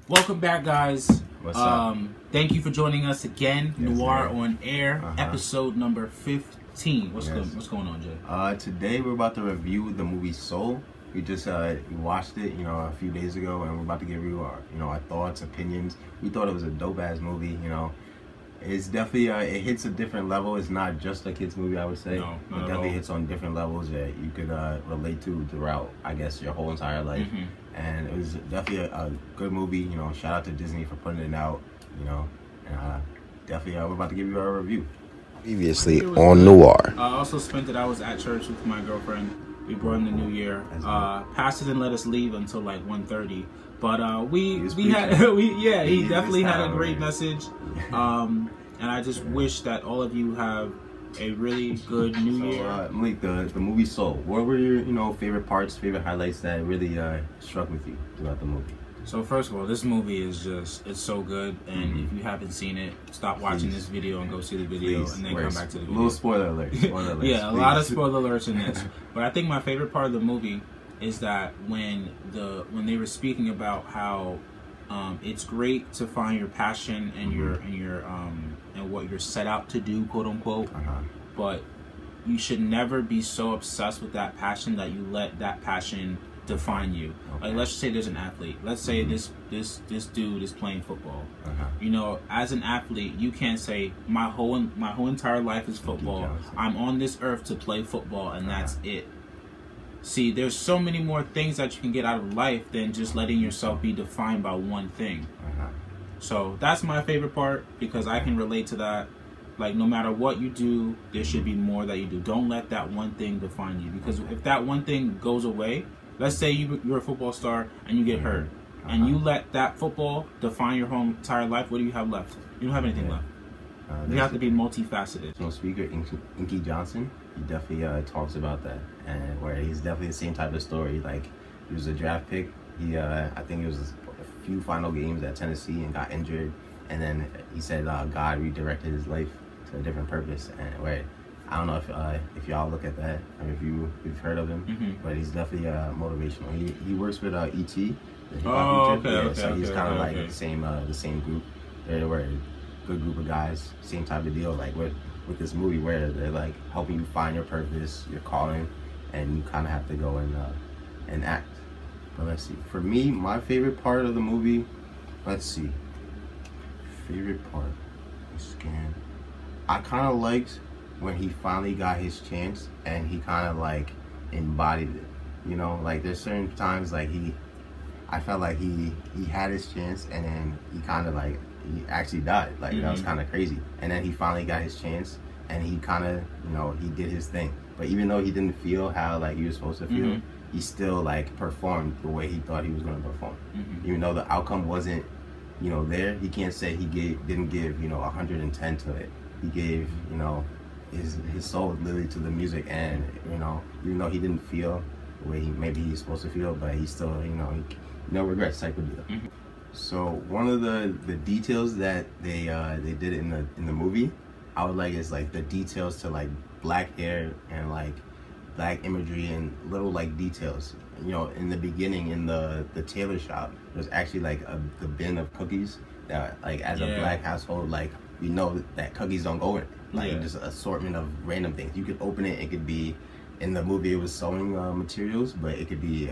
Welcome back, guys. What's up? Thank you for joining us again. Yes, Noir man. on Air, episode number 15. What's going on, Jay? Today we're about to review the movie Soul. We just we watched it, a few days ago, and we're about to give you our, our thoughts, opinions. We thought it was a dope ass movie. It's definitely it hits a different level. It's not just a kids movie, I would say. No, it definitely hits on different levels that you could relate to throughout, I guess, your whole entire life. And it was definitely a good movie. Shout out to Disney for putting it out. And definitely we're about to give you our review. Previously on Noir. I also spent it. I was at church with my girlfriend. We brought in the new year. Pastor didn't let us leave until like 1:30. But he definitely had a great message. And I just wish that all of you have a really good new year. Malik, the movie Soul, what were your favorite parts, favorite highlights that really struck with you throughout the movie? So first of all, this movie is it's so good, and if you haven't seen it, stop watching this video and go see the video, and then come back to the video. Little spoiler alert. Yeah, a lot of spoiler alerts in this. But I think my favorite part of the movie is that when they were speaking about how it's great to find your passion and and what you're set out to do, quote unquote, but you should never be so obsessed with that passion that you let that passion define you. Like, let's say there's an athlete. Let's say this dude is playing football. As an athlete, you can't say my whole entire life is football. I'm on this earth to play football, and that's it. See, there's so many more things that you can get out of life than just letting yourself be defined by one thing. So that's my favorite part, because I can relate to that. Like, no matter what you do, there should be more that you do. Don't let that one thing define you, because if that one thing goes away, let's say you're a football star and you get hurt, and you let that football define your whole entire life, what do you have left? You don't have anything left. You have to be multifaceted. Speaker Inky Johnson, he definitely talks about that, and where he's definitely the same type of story. Like, he was a draft pick. He I think it was a few final games at Tennessee and got injured, and then he said God redirected his life to a different purpose. And where I don't know if y'all look at that, or if you've heard of him, but he's definitely motivational. He works with E.T. So he's kind of like the same group. They're a good group of guys, same type of deal. Like with this movie, where they're like helping you find your purpose, your calling, and you kind of have to go and act. But let's see. For me, my favorite part of the movie, favorite part. Scan. I kind of liked when he finally got his chance and he kind of like embodied it. Like there's certain times like I felt like he had his chance, and then he kind of like he actually died. Like that was kind of crazy. And then he finally got his chance, and he kind of he did his thing. But even though he didn't feel how like he was supposed to feel, he still like performed the way he thought he was going to perform. Even though the outcome wasn't there, he can't say he didn't give 110 to it. He gave his soul literally to the music, and even though he didn't feel the way maybe he's supposed to feel, but he still no regrets type of deal. So one of the details that they did in the movie, I would like, is like the details to like black hair and like black imagery and little like details. In the beginning, in the tailor shop, there's actually like the bin of cookies that, like, as a black household, like, we know that cookies don't go in it. Like, just an assortment of random things. You could open it. It could be, in the movie, it was sewing materials, but it could be,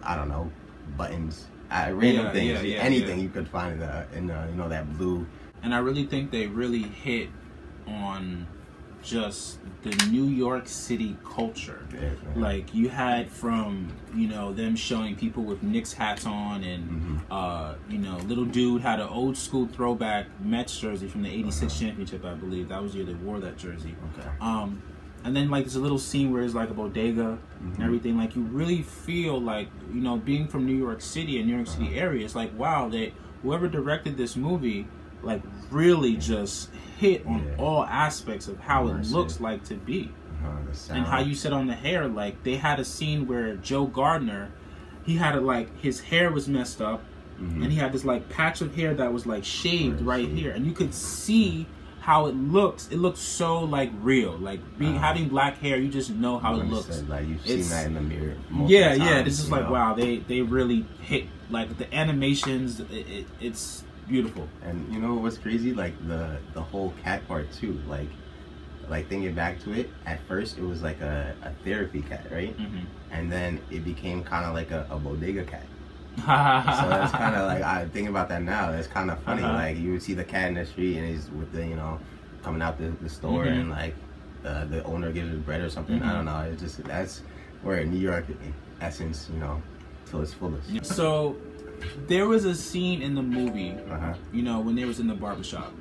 I don't know, buttons, random things, anything you could find in that blue. And I really think they really hit on just the New York City culture. Like, you had from them showing people with Knicks hats on, and little dude had an old school throwback Mets jersey from the '86 championship, I believe. That was the year they wore that jersey. And then like there's a little scene where it's like a bodega and everything. Like, you really feel like being from New York City and New York City area, it's like, wow, whoever directed this movie like really just hit on all aspects of how it looks like to be. And how you said on the hair, like they had a scene where Joe Gardner, he had his hair was messed up, and he had this like patch of hair that was like shaved right here, and you could see how it looks. It looks so like real. Like having black hair, you just know how it looks. Like you've seen that in the mirror. Yeah. This is like, wow, they really hit Like the animations, it's beautiful. And you know what's crazy? Like the whole cat part too. Like thinking back to it, at first it was like a therapy cat, right? And then it became kind of like a bodega cat. So that's kind of like, I think about that now. That's kind of funny. Like you would see the cat in the street and he's with the, you know, coming out the store and like the owner gives him bread or something. I don't know. It's just, that's where New York, in essence, you know, till its fullest. So there was a scene in the movie, you know, when they was in the barbershop.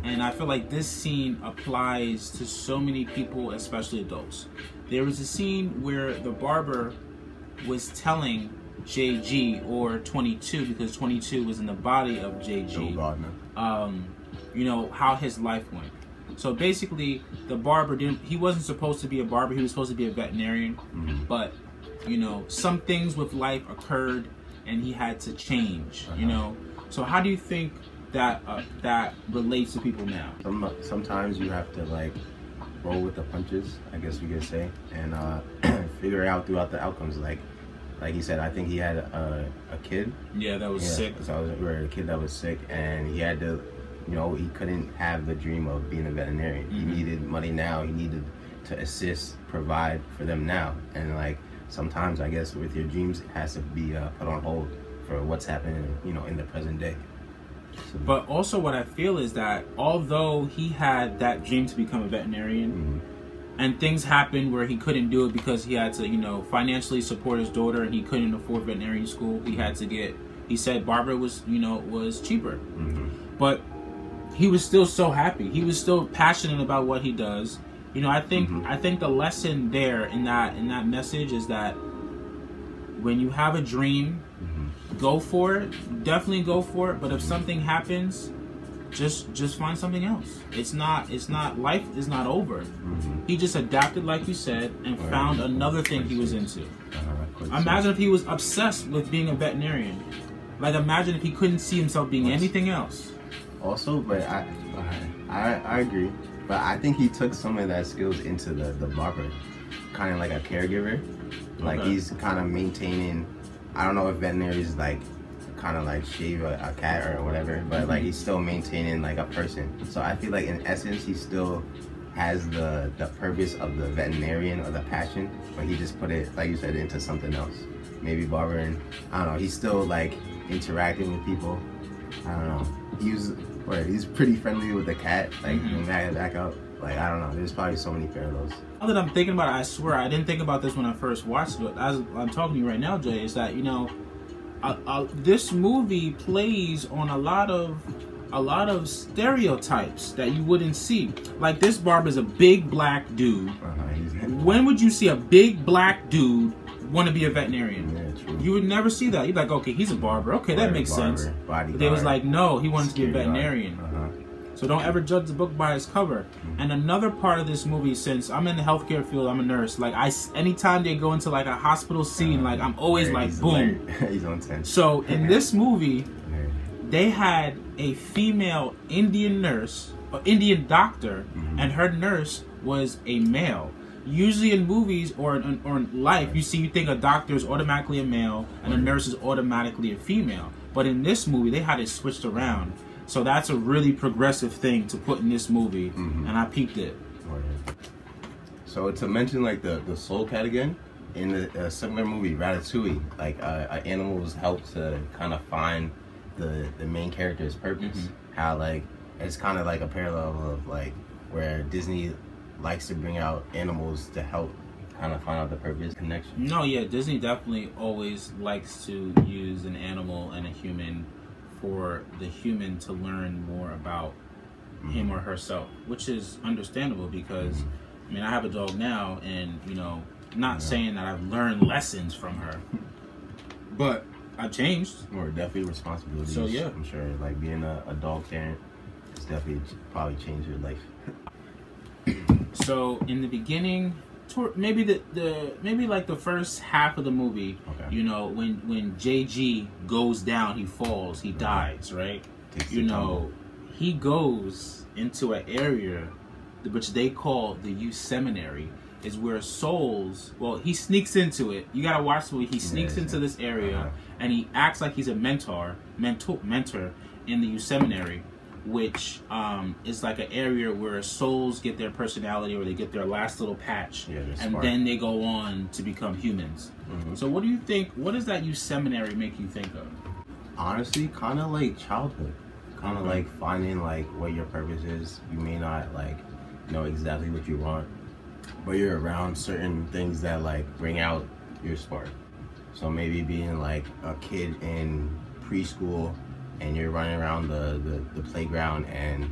And I feel like this scene applies to so many people, especially adults. There was a scene where the barber was telling JG, or 22, because 22 was in the body of JG, you know, how his life went. So basically, the barber he wasn't supposed to be a barber, he was supposed to be a veterinarian. But, you know, some things with life occurred and he had to change, you know. So how do you think that that relates to people now? Sometimes you have to like roll with the punches, I guess you could say, and figure out throughout the outcomes. Like he said, I think he had a kid. Yeah, that was sick. So a kid that was sick, and he had to, you know, he couldn't have the dream of being a veterinarian. He needed money now. He needed to assist, provide for them now. And like sometimes, I guess, with your dreams, it has to be put on hold for what's happening, you know, in the present day. But also what I feel is that although he had that dream to become a veterinarian, and things happened where he couldn't do it because he had to, you know, financially support his daughter and he couldn't afford veterinary school, he had to get, he said Barber was, you know, was cheaper. But he was still so happy. He was still passionate about what he does. You know, I think the lesson there in that message is that when you have a dream, go for it. Definitely go for it. But if something happens, just find something else. It's not life is not over. He just adapted, like you said, and found another thing he was into. Imagine if he was obsessed with being a veterinarian. Like imagine if he couldn't see himself being anything else. Also, but I agree. But I think he took some of that skills into the barber, kind of like a caregiver. Like he's kind of maintaining. I don't know if veterinaries like kind of like shave a cat or whatever, but like he's still maintaining like a person. So I feel like in essence he still has the purpose of the veterinarian or the passion, but he just put it, like you said, into something else. Maybe barbering. I don't know. He's still like interacting with people. I don't know. He's pretty friendly with the cat. Like back up. Like I don't know. There's probably so many parallels. Now that I'm thinking about it, I swear I didn't think about this when I first watched it. As I'm talking to you right now, Jay, is that, you know, this movie plays on a lot of stereotypes that you wouldn't see. Like this barber's a big black dude. When would you see a big black dude want to be a veterinarian? Yeah, true. You would never see that. You'd be like, okay, he's a barber. Okay, that makes sense. But they was like, no, he wanted to be a veterinarian. So don't ever judge the book by its cover. And another part of this movie, since I'm in the healthcare field, I'm a nurse. Like anytime they go into like a hospital scene, like I'm always like, boom. He's on 10. So in this movie, they had a female Indian nurse, or Indian doctor, and her nurse was a male. Usually in movies or in life, you think a doctor is automatically a male and a nurse is automatically a female. But in this movie, they had it switched around. So that's a really progressive thing to put in this movie, and I peeped it. So to mention like the soul cat again, in the similar movie Ratatouille, like an animal was helped to kind of find the main character's purpose. How like it's kind of like a parallel of like where Disney likes to bring out animals to help kind of find out the purpose connection. No, yeah, Disney definitely always likes to use an animal and a human for the human to learn more about him or herself, which is understandable because, I mean, I have a dog now, and, you know, not saying that I've learned lessons from her, but I've changed. Or definitely responsibilities. So, yeah. I'm sure, like, being a dog parent, it's definitely probably changed your life. So, in the beginning, maybe maybe like the first half of the movie, you know, when JG goes down, he falls, he dies, right? You know, he goes into an area which they call the Seminary, is where souls. Well, he sneaks into it. You gotta watch the movie. He sneaks into this area, and he acts like he's a mentor in the Seminary, which is like an area where souls get their personality, or they get their last little patch, and then they go on to become humans. So what do you think? What does that Seminary make you think of? Honestly, kind of like childhood. Kind of like finding like what your purpose is. You may not like know exactly what you want, but you're around certain things that like bring out your spark. So maybe being like a kid in preschool and you're running around the playground and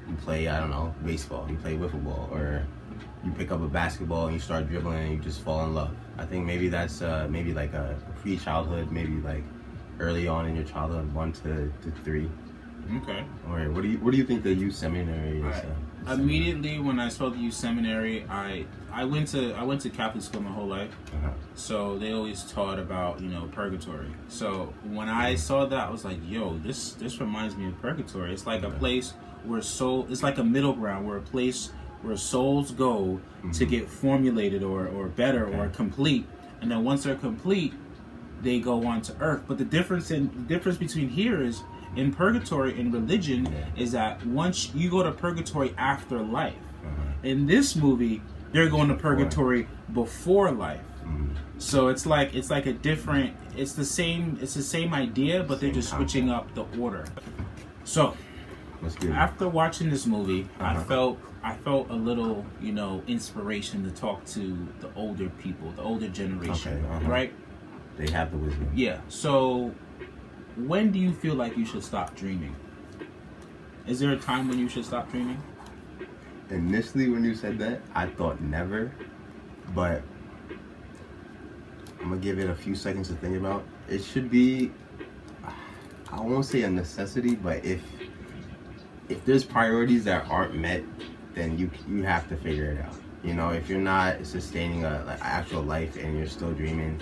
you play, I don't know, baseball, you play wiffle ball, or you pick up a basketball and you start dribbling and you just fall in love. I think maybe that's maybe like a pre-childhood, maybe like early on in your childhood, 1 to 3. Okay. All right. What do you think the Seminary is? Right. Immediately when I saw the Seminary, I went to Catholic school my whole life, so they always taught about purgatory. So when I saw that, I was like, yo, this reminds me of purgatory. It's like a place where it's like a middle ground, where a place where souls go to get formulated or better or complete, and then once they're complete, they go on to earth. But the difference between here is, in purgatory, in religion, is that once you go to purgatory after life. In this movie, they're going to purgatory before life. So it's like a different. It's the same idea, but they're just switching up the order. So after watching this movie, I felt a little inspiration to talk to the older people, the older generation, right? They have the wisdom. Yeah. So when do you feel like you should stop dreaming? Is there a time when you should stop dreaming? Initially, when you said that, I thought never, but I'm gonna give it a few seconds to think about. It should be, I won't say a necessity, but if there's priorities that aren't met, then you have to figure it out. If you're not sustaining a actual life and you're still dreaming,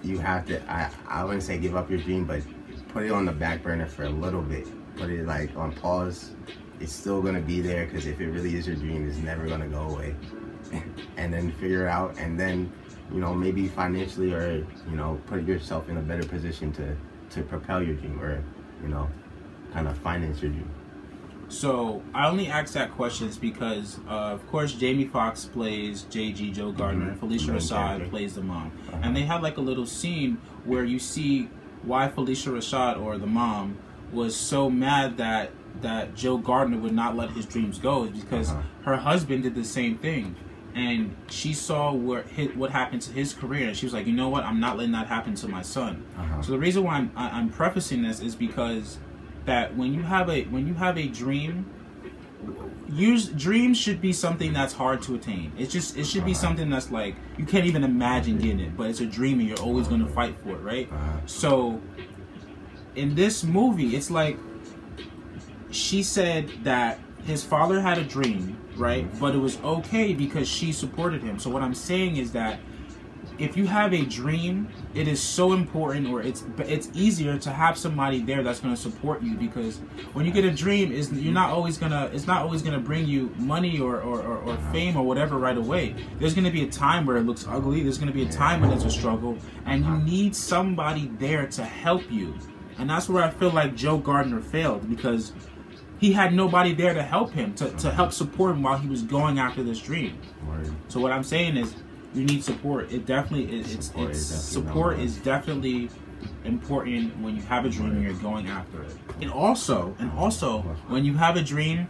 you have to, I wouldn't say give up your dream, but put it on the back burner for a little bit. Put it like on pause. It's still gonna be there, because if it really is your dream, it's never gonna go away. And then figure it out, and then maybe financially, or put yourself in a better position to propel your dream, or kind of finance your dream. So I only ask that questions because, of course, Jamie Foxx plays JG, Joe Gardner, and Felicia Rashad plays the mom. And they had like a little scene where you see why Felicia Rashad, or the mom, was so mad that Joe Gardner would not let his dreams go, is because her husband did the same thing. And she saw what happened to his career, and she was like, you know what, I'm not letting that happen to my son. So the reason why I'm prefacing this is because that when you have a dream, dreams should be something that's hard to attain. It should be something that's like you can't even imagine getting it, but it's a dream and you're always going to fight for it, right? So in this movie, it's like she said that his father had a dream, right? But it was okay because she supported him. So what I'm saying is that if you have a dream, it is so important, or it's easier to have somebody there that's going to support you, because when you get a dream, it's not always gonna bring you money or fame or whatever right away. There's going to be a time where it looks ugly. There's going to be a time when it's a struggle, and you need somebody there to help you. And that's where I feel like Joe Gardner failed, because he had nobody there to help him, to help support him while he was going after this dream. So what I'm saying is, you need support. It definitely is. Support is definitely important when you have a dream and you're going after it. And also, when you have a dream,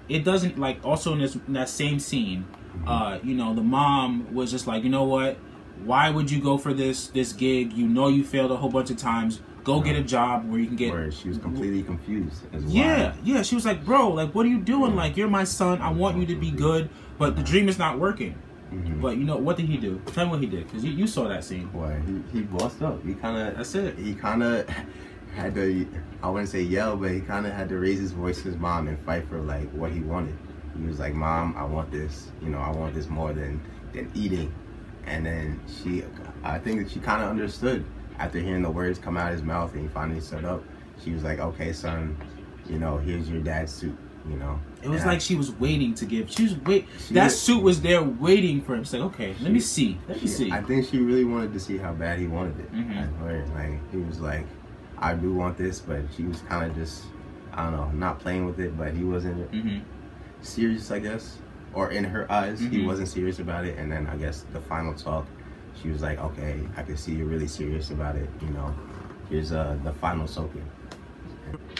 it doesn't, like, also in that same scene, the mom was just like, you know what? Why would you go for this gig? You failed a whole bunch of times. Go get a job where you can get. Where she was completely confused. Yeah. She was like, bro, like, what are you doing? Like, you're my son. I want you to be good, but the dream is not working. But what did he do? Tell me what he did, because you saw that scene. Boy, he bossed up. He kind of. That's it. He kind of had to. I wouldn't say yell, but he kind of had to raise his voice to his mom and fight for like what he wanted. He was like, "Mom, I want this. I want this more than eating." And then I think that she kind of understood after hearing the words come out of his mouth, and he finally stood up. She was like, "Okay, son, here's your dad's suit. you know. It was like she was waiting to give. That suit was there waiting for him. It's like, okay, let me see. I think she really wanted to see how bad he wanted it. Like he was like, I do want this, but she was kind of just, I don't know, not playing with it. But he wasn't serious, I guess, or in her eyes, he wasn't serious about it. And then I guess the final talk, she was like, okay, I can see you're really serious about it. You know, here's the final token.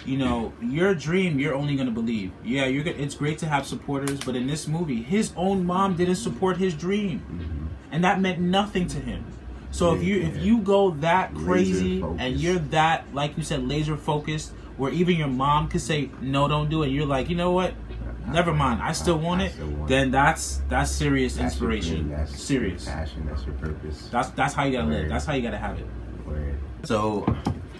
You know, your dream, you're only gonna believe. Yeah, it's great to have supporters, but in this movie, his own mom didn't support his dream, and that meant nothing to him. So if you go that crazy and you're that, like you said, laser focused, where even your mom could say no, don't do it, you're like, you know what? Never mind. I still want it. Then that's serious inspiration. That's serious passion. That's your purpose. That's how you gotta live. That's how you gotta have it. So,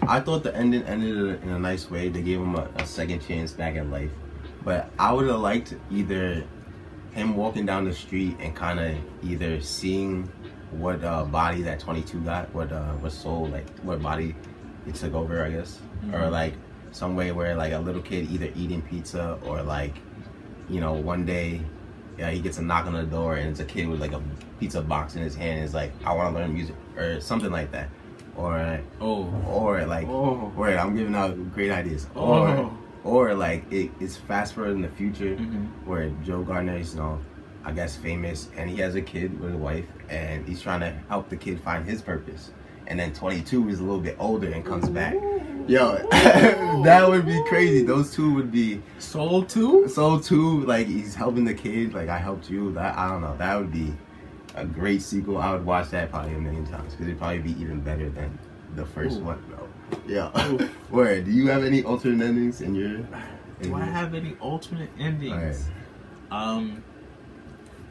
I thought the ending ended in a nice way. They gave him a second chance back at life, but I would have liked either him walking down the street and kind of either seeing what body that 22 got, what soul, like what body it took over, I guess, or like some way where like a little kid either eating pizza or like, you know, one day, yeah, he gets a knock on the door and it's a kid with like a pizza box in his hand and is like, I want to learn music or something like that. Or I'm giving out great ideas. Or like it's fast forward in the future where Joe Gardner is, you know, I guess famous, and he has a kid with a wife, and he's trying to help the kid find his purpose. And then 22 is a little bit older and comes back. Yo, that would be crazy. Those two would be Soul 2. Like he's helping the kid. Like I helped you. That, I don't know. That would be a great sequel. I would watch that probably a million times because it'd probably be even better than the first one, though. Yeah. Word. Do you have any alternate endings in your? Do I have any alternate endings? Right.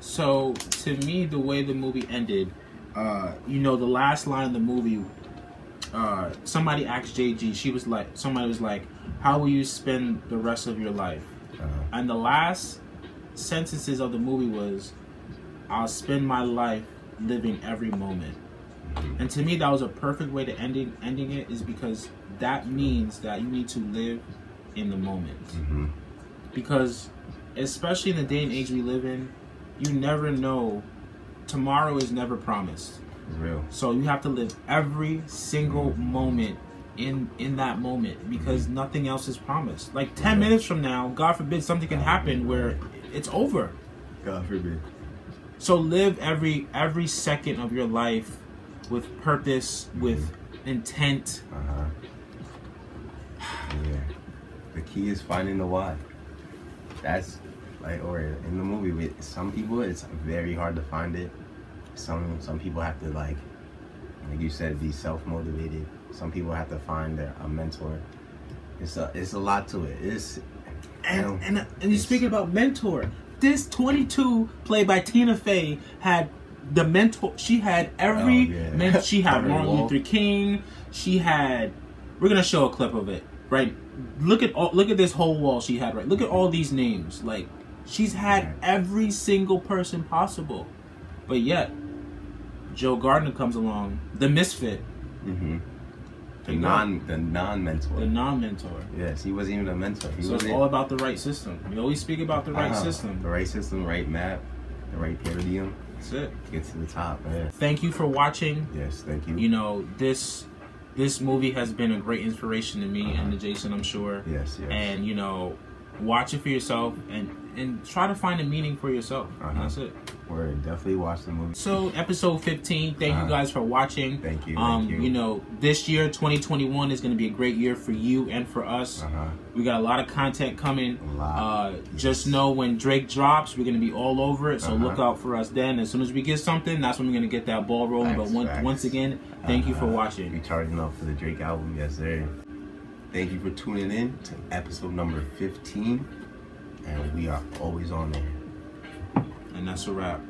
So to me, the way the movie ended, you know, the last line of the movie, somebody asked JG. Somebody was like, "How will you spend the rest of your life?" And the last sentences of the movie was, I'll spend my life living every moment. And to me, that was a perfect way to ending it, is because that means that you need to live in the moment. Because especially in the day and age we live in, you never know. Tomorrow is never promised. It's real. So you have to live every single moment in that moment, because nothing else is promised. Like 10 minutes from now, God forbid, something can happen where it's over. God forbid. So live every second of your life with purpose, with intent. Yeah. The key is finding the why. That's like, or in the movie, with some people, it's very hard to find it. Some people have to like you said, be self-motivated. Some people have to find a mentor. It's a lot to it. And you're speaking about mentor. This 22, played by Tina Fey, had the mentor. She had she had Martin Luther King. She had. We're gonna show a clip of it, right? Look at this whole wall she had, right? Look at all these names. Like, she's had every single person possible, but yet Joe Gardner comes along, the misfit. The non-mentor. The non-mentor. Yes, he wasn't even a mentor. It's all about the right system. We always speak about the right system. The right system, right map, the right paradigm. That's it. Get to the top, man. Thank you for watching. Yes, thank you. You know, this movie has been a great inspiration to me and to Jason, I'm sure. Yes. And, you know, watch it for yourself and try to find a meaning for yourself. That's it. We're definitely watch the movie. So episode 15. Thank you guys for watching. Thank you. You know, this year 2021 is going to be a great year for you and for us. We got a lot of content coming. Just know when Drake drops, we're going to be all over it. So look out for us then. As soon as we get something, that's when we're going to get that ball rolling. But once again, thank you for watching. We charging up for the Drake album, yes sir. Thank you for tuning in to episode number 15. And we are always on there. And that's a wrap.